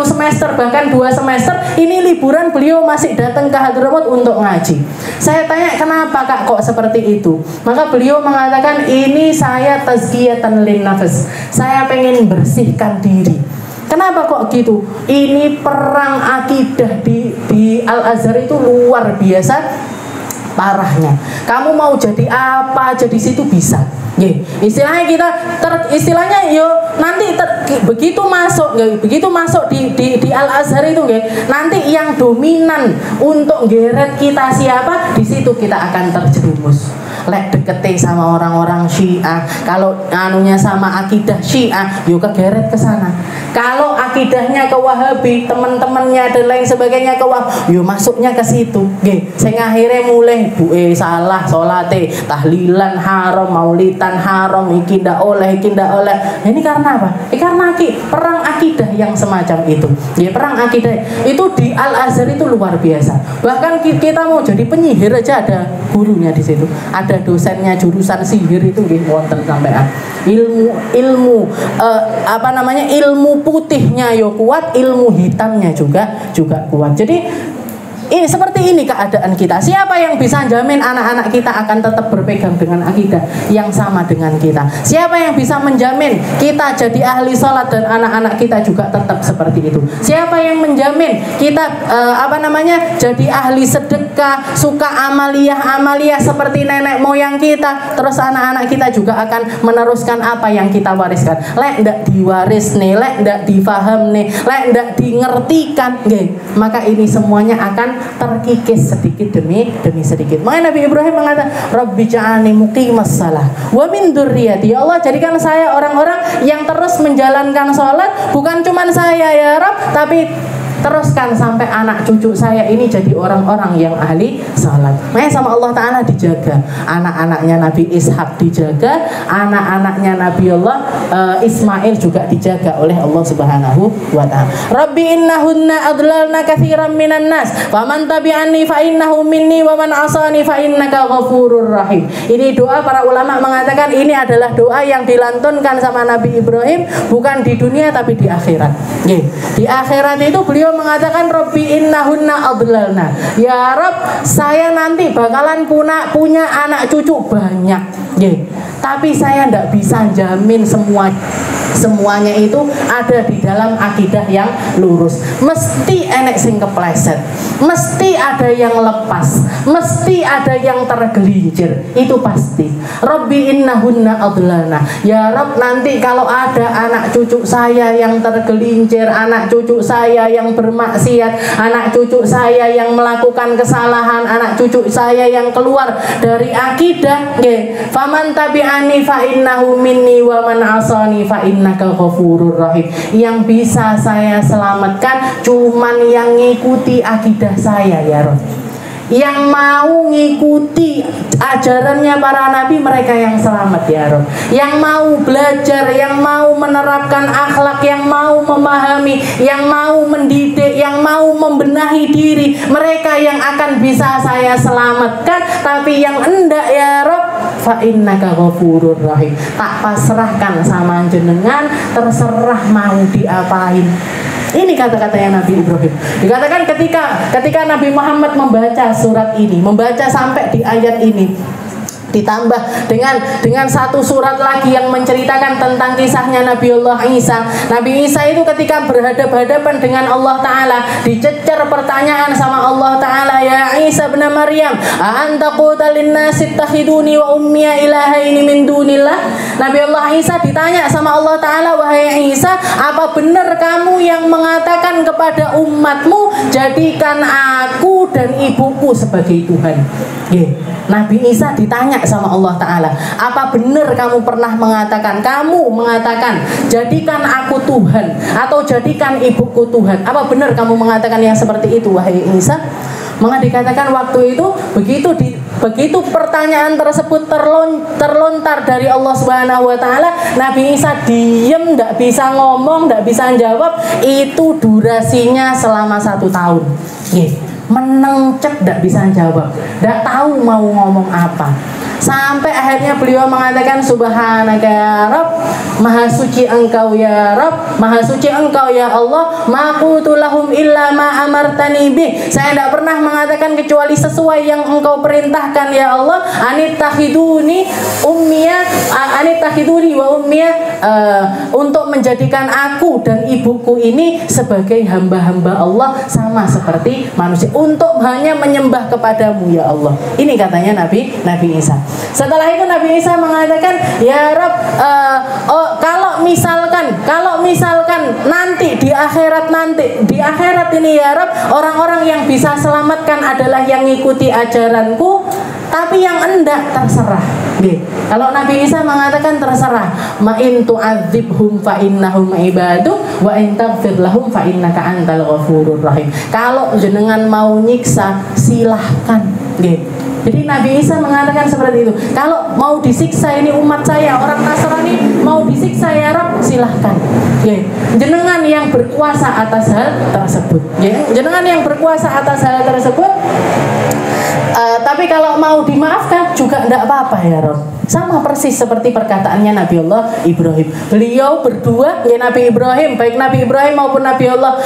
semester bahkan 2 semester, ini liburan beliau masih datang ke Hadramut untuk ngaji. Saya tanya, kenapa Kak kok seperti itu? Maka beliau mengatakan, ini saya tazkiyatan lin nafs, saya pengen bersihkan diri. Kenapa kok gitu? Ini perang akidah di Al-Azhar itu luar biasa parahnya. Kamu mau jadi apa aja di situ bisa. Istilahnya begitu masuk di Al-Azhar itu, nanti yang dominan untuk geret kita siapa, di situ kita akan terjerumus. Lek dekete sama orang-orang Syiah, kalau anunya sama akidah Syiah, yuk kegeret ke sana. Kalau akidahnya ke Wahabi, teman-temannya dan lain sebagainya ke Wahabi, yuk masuknya ke situ. Sing akhirnya mulai salah salate, tahlilan haram, maulidan haram, iki ndak oleh. Ini karena apa? Karena perang akidah yang semacam itu. Perang akidah itu di Al-Azhar itu luar biasa. Bahkan kita mau jadi penyihir aja ada gurunya di situ, ada dosennya jurusan sihir itu nggih wonten sampean. Ilmu ilmu putihnya yo kuat, ilmu hitamnya juga kuat. Jadi ini seperti ini keadaan kita. Siapa yang bisa jamin anak-anak kita akan tetap berpegang dengan akidah yang sama dengan kita? Siapa yang bisa menjamin kita jadi ahli sholat dan anak-anak kita juga tetap seperti itu? Siapa yang menjamin kita jadi ahli sedekah, suka amaliyah seperti nenek moyang kita, terus anak-anak kita juga akan meneruskan apa yang kita wariskan? Lek ndak diwaris nih, lek ndak difaham nih, lek ndak dingertikan, maka ini semuanya akan terkikis sedikit demi sedikit. Makanya Nabi Ibrahim mengatakan, Rabbi ja'alni muqimas shalah wa min dzurriyyati. Ya Allah, jadikan saya orang-orang yang terus menjalankan sholat. Bukan cuma saya ya Rabb, tapi teruskan sampai anak cucu saya ini jadi orang-orang yang ahli salat. Makanya sama Allah Ta'ala dijaga. Anak-anaknya Nabi Ishak dijaga, anak-anaknya Nabi Allah Ismail juga dijaga oleh Allah Subhanahu wa Ta'ala. Rabbi innahunna adlalna katsiran minan nas, faman tabi'ani fa innahu minni wa man asani fa innaka ghafurur rahim. Ini doa para ulama mengatakan ini adalah doa yang dilantunkan sama Nabi Ibrahim bukan di dunia tapi di akhirat. Di akhirat itu beliau mengatakan Rabbi innahunna adlalna. Ya Rabb, saya nanti bakalan punya anak cucu banyak. Tapi saya tidak bisa jamin semuanya itu ada di dalam akidah yang lurus. Mesti enek sing kepleset, mesti ada yang lepas, mesti ada yang tergelincir. Itu pasti. Rabbi innahunna adlalna. Ya Rabb, nanti kalau ada anak cucu saya yang tergelincir, anak cucu saya yang bermaksiat, anak cucu saya yang melakukan kesalahan, anak cucu saya yang keluar dari akidah, faman tabi'ani fa innahu minni wa man asani fa innaka ghafurur rahim. Yang bisa saya selamatkan cuman yang ngikuti akidah saya ya Rabb. Yang mau ngikuti ajarannya para nabi, mereka yang selamat ya Rabb. Yang mau belajar, yang mau menerapkan akhlak, yang mau memahami, yang mau mendidik, yang mau membenahi diri, mereka yang akan bisa saya selamatkan. Tapi yang enggak ya Rabb, fa innaka ghafurur rahim. Tak pasrahkan sama jenengan, terserah mau diapain. Ini kata-katanya Nabi Ibrahim. Dikatakan ketika Nabi Muhammad membaca surat ini, membaca sampai di ayat ini, ditambah dengan satu surat lagi yang menceritakan tentang kisahnya Nabiullah Isa. Nabi Isa itu ketika berhadapan dengan Allah Ta'ala, dicecer pertanyaan sama Allah Ta'ala, ya Isa bin Maryam, a'anta qulta linnasi ittakhiduni wa ummiya ilahaini min dunillah. Nabiullah Isa ditanya sama Allah Ta'ala, wahai Isa, apa benar kamu yang mengatakan kepada umatmu, jadikan aku dan ibuku sebagai Tuhan? Nabi Isa ditanya sama Allah Ta'ala, apa benar kamu pernah mengatakan, jadikan aku Tuhan atau jadikan ibuku Tuhan? Apa benar kamu mengatakan yang seperti itu wahai Isa? Maka dikatakan waktu itu begitu pertanyaan tersebut terlontar dari Allah Subhanahu wa Ta'ala, Nabi Isa diem, tidak bisa ngomong, tidak bisa jawab. Itu durasinya selama 1 tahun. Menengcek, tidak bisa jawab, tidak tahu mau ngomong apa. Sampai akhirnya beliau mengatakan, Subhanaka ya Rabb, Maha suci Engkau ya Rabb, Maha suci Engkau ya Allah, ma qultu lahum illa ma amartani bih. Saya tidak pernah mengatakan kecuali sesuai yang Engkau perintahkan ya Allah. Anittakhiduni wa ummiya, untuk menjadikan aku dan ibuku ini sebagai hamba-hamba Allah sama seperti manusia, untuk hanya menyembah kepadamu ya Allah. Ini katanya Nabi Isa. Setelah itu Nabi Isa mengatakan, ya Rabb, kalau misalkan nanti di akhirat ini ya Rabb, orang-orang yang bisa selamatkan adalah yang ngikuti ajaranku, tapi yang enggak terserah. Kalau Nabi Isa mengatakan terserah, ma in tu'adzibhum fa innahum ibadu wa in taghfir lahum fa innaka antal ghafurur rahim. Kalau jenengan mau nyiksa, silahkan. Jadi Nabi Isa mengatakan seperti itu. Kalau mau disiksa ini umat saya, orang Nasrani mau disiksa ya Rabb, silahkan. Jenengan yang berkuasa atas hal tersebut. Jenengan yang berkuasa atas hal tersebut. Tapi kalau mau dimaafkan juga tidak apa-apa ya Rob. Sama persis seperti perkataannya Nabi Allah Ibrahim. Beliau berdua, ya Nabi Ibrahim, baik Nabi Ibrahim maupun Nabi Allah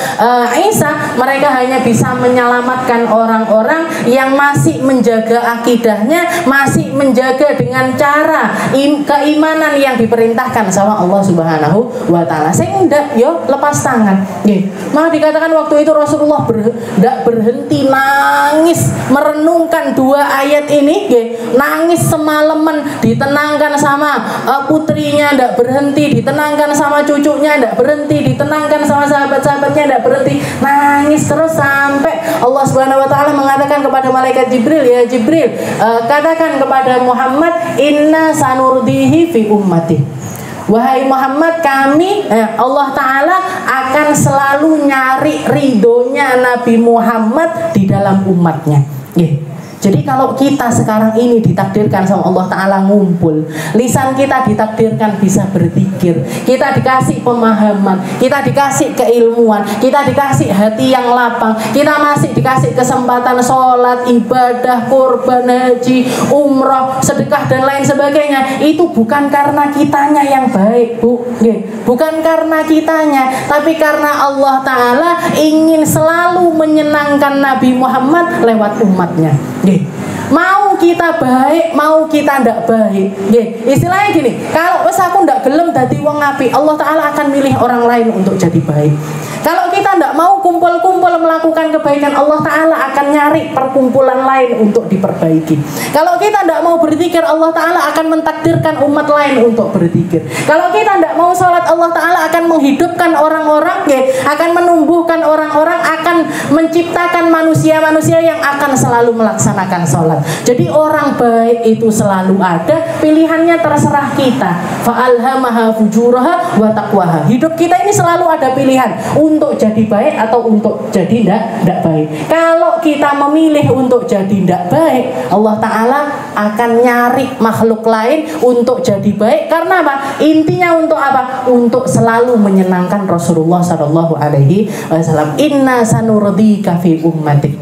Isa, mereka hanya bisa menyelamatkan orang-orang yang masih menjaga akidahnya, masih menjaga dengan cara keimanan yang diperintahkan sama Allah Subhanahu wa Ta'ala. Sehingga yo lepas tangan. Maka dikatakan waktu itu Rasulullah tidak berhenti nangis merenungkan dua ayat ini, nangis semalaman, ditenangkan sama putrinya, tidak berhenti, ditenangkan sama cucunya, tidak berhenti, ditenangkan sama sahabat-sahabatnya, tidak berhenti, nangis terus sampai Allah Subhanahu wa Ta'ala mengatakan kepada malaikat Jibril, ya Jibril, katakan kepada Muhammad, inna sanurdihi fi ummati. Wahai Muhammad, kami Allah Ta'ala akan selalu nyari ridhonya Nabi Muhammad di dalam umatnya. Jadi kalau kita sekarang ini ditakdirkan sama Allah Ta'ala ngumpul, lisan kita ditakdirkan bisa berzikir, kita dikasih pemahaman, kita dikasih keilmuan, kita dikasih hati yang lapang, kita masih dikasih kesempatan sholat, ibadah, kurban, haji, umrah, sedekah dan lain sebagainya. Itu bukan karena kitanya yang baik, Bu. Bukan karena kitanya, tapi karena Allah Ta'ala ingin selalu menyenangkan Nabi Muhammad lewat umatnya. Mau kita baik, mau kita ndak baik. Istilahnya gini, kalau wes aku ndak gelem dadi wong apik, Allah Ta'ala akan milih orang lain untuk jadi baik. Kalau kita ndak mau kumpul-kumpul melakukan kebaikan, Allah Ta'ala akan nyari perkumpulan lain untuk diperbaiki. Kalau kita ndak mau berzikir, Allah Ta'ala akan mentakdirkan umat lain untuk berzikir. Kalau kita ndak mau sholat, Allah Ta'ala akan menghidupkan orang-orang, akan menumbuhkan orang-orang, akan menciptakan manusia-manusia yang akan selalu melaksanakan sholat. Jadi orang baik itu selalu ada, pilihannya terserah kita. Fa'alhamaha fujuraha wa taqwaha. Hidup kita ini selalu ada pilihan untuk jadi baik atau untuk jadi tidak baik. Kalau kita memilih untuk jadi tidak baik, Allah Ta'ala akan nyari makhluk lain untuk jadi baik. Karena apa? Intinya untuk apa? Untuk selalu menyenangkan Rasulullah Sallallahu Alaihi Wasallam. Inna sanurdika fi ummatik.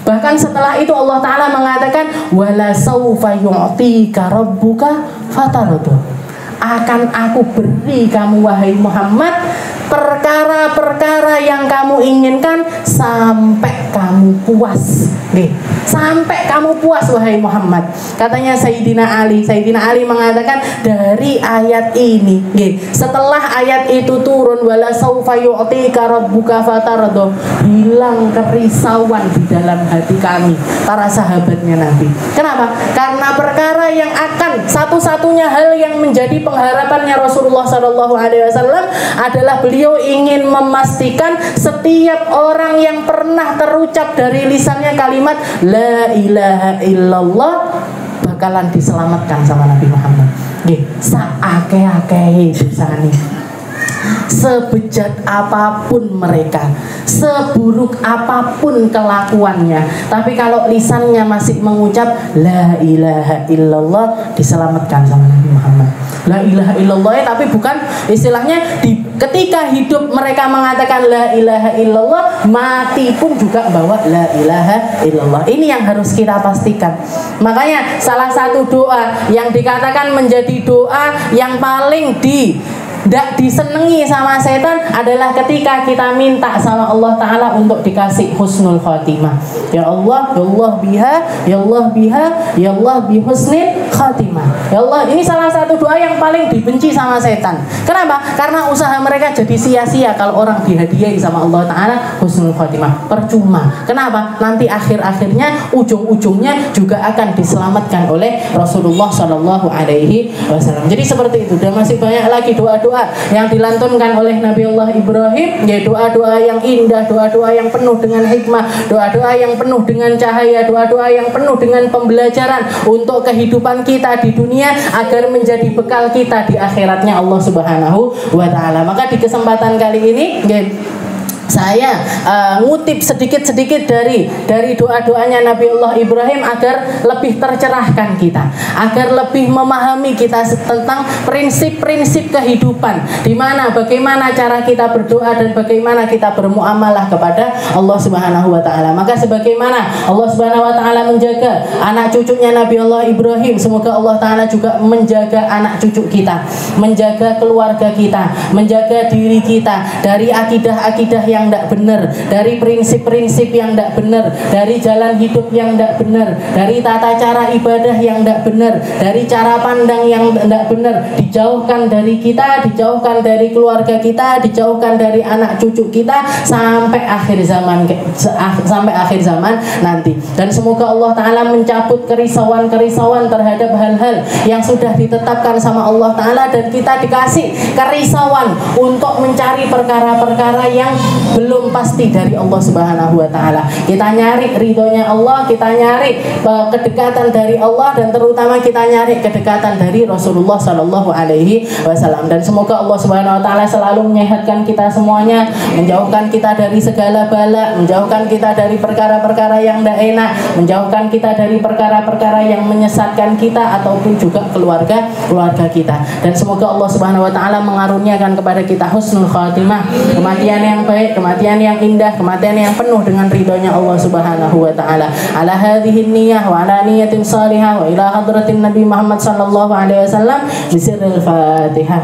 Bahkan setelah itu Allah Ta'ala mengatakan, wala sawfa yu'tika rabbuka fatardu. Akan aku beri kamu wahai Muhammad perkara-perkara yang kamu inginkan sampai kamu puas. Sampai kamu puas wahai Muhammad. Katanya Sayyidina Ali mengatakan dari ayat ini, setelah ayat itu turun, wala sawfa yu'tika rabbuka fatardu, hilang kerisauan di dalam hati kami para sahabatnya Nabi. Kenapa? Karena perkara yang akan satu-satunya hal yang menjadi pengharapannya Rasulullah Sallallahu Alaihi Wasallam adalah beliau ingin memastikan setiap orang yang pernah terucap dari lisannya kalimat la ilaha illallah bakalan diselamatkan sama Nabi Muhammad. Saake-ake dosane, sebejat apapun mereka, seburuk apapun kelakuannya, tapi kalau lisannya masih mengucap la ilaha illallah, diselamatkan sama Nabi Muhammad. La ilaha illallah, tapi bukan istilahnya ketika hidup mereka mengatakan la ilaha illallah, mati pun juga bawa la ilaha illallah. Ini yang harus kita pastikan. Makanya salah satu doa yang dikatakan menjadi doa yang paling tidak disenangi sama setan adalah ketika kita minta sama Allah Ta'ala untuk dikasih husnul khatimah. Ya Allah biha, ya Allah biha, ya Allah bi husnil khatimah. Ya Allah, ini salah satu doa yang paling dibenci sama setan. Kenapa? Karena usaha mereka jadi sia-sia kalau orang dihadiahi sama Allah Ta'ala husnul khatimah. Percuma. Kenapa? Nanti akhir-akhirnya, ujung-ujungnya juga akan diselamatkan oleh Rasulullah Sallallahu Alaihi Wasallam. Jadi seperti itu. Dan masih banyak lagi doa-doa yang dilantunkan oleh Nabi Allah Ibrahim, ya doa-doa yang indah, doa-doa yang penuh dengan hikmah, doa-doa yang penuh dengan cahaya, doa-doa yang penuh dengan pembelajaran untuk kehidupan kita di dunia agar menjadi bekal kita di akhiratnya Allah Subhanahu wa Ta'ala. Maka di kesempatan kali ini Saya ngutip sedikit-sedikit dari doa-doanya Nabiullah Ibrahim agar lebih tercerahkan kita, agar lebih memahami kita tentang prinsip-prinsip kehidupan, di mana bagaimana cara kita berdoa dan bagaimana kita bermuamalah kepada Allah Subhanahu wa taala. Maka sebagaimana Allah Subhanahu wa taala menjaga anak cucunya Nabiullah Ibrahim, semoga Allah taala juga menjaga anak cucu kita, menjaga keluarga kita, menjaga diri kita dari akidah-akidah yang tidak benar, dari prinsip-prinsip yang tidak benar, dari jalan hidup yang tidak benar, dari tata cara ibadah yang tidak benar, dari cara pandang yang tidak benar. Dijauhkan dari kita, dijauhkan dari keluarga kita, dijauhkan dari anak cucu kita sampai akhir zaman nanti. Dan semoga Allah Ta'ala mencabut kerisauan-kerisauan terhadap hal-hal yang sudah ditetapkan sama Allah Ta'ala, dan kita dikasih kerisauan untuk mencari perkara-perkara yang belum pasti dari Allah Subhanahu wa taala. Kita nyari ridhonya Allah, kita nyari kedekatan dari Allah, dan terutama kita nyari kedekatan dari Rasulullah Shallallahu alaihi wasallam. Dan semoga Allah Subhanahu wa taala selalu menyehatkan kita semuanya, menjauhkan kita dari segala bala, menjauhkan kita dari perkara-perkara yang tidak enak, menjauhkan kita dari perkara-perkara yang menyesatkan kita ataupun juga keluarga kita. Dan semoga Allah Subhanahu wa taala mengaruniakan kepada kita husnul khatimah, kematian yang baik, kematian yang indah, kematian yang penuh dengan ridhonya Allah Subhanahu wa taala. Ala hadhihi niyyah wa ala niyatin salihah wa ila hadratin Nabi Muhammad sallallahu alaihi wasallam bisirril Fatihah.